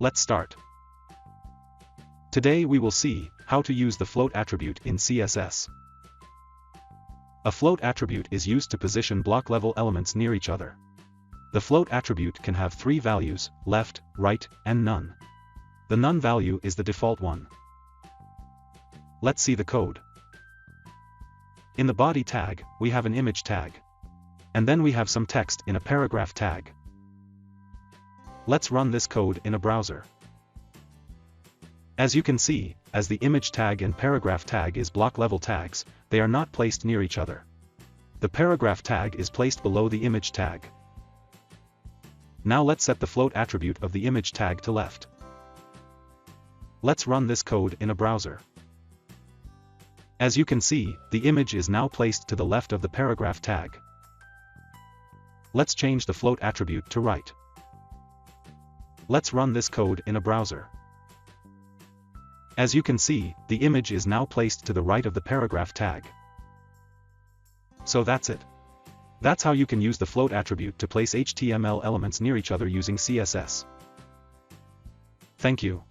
Let's start. Today we will see how to use the float attribute in CSS. A float attribute is used to position block-level elements near each other. The float attribute can have three values: left, right, and none. The none value is the default one. Let's see the code. In the body tag, we have an image tag. And then we have some text in a paragraph tag. Let's run this code in a browser. As you can see, as the image tag and paragraph tag is block-level tags, they are not placed near each other. The paragraph tag is placed below the image tag. Now let's set the float attribute of the image tag to left. Let's run this code in a browser. As you can see, the image is now placed to the left of the paragraph tag. Let's change the float attribute to right. Let's run this code in a browser. As you can see, the image is now placed to the right of the paragraph tag. So that's it. That's how you can use the float attribute to place HTML elements near each other using CSS. Thank you.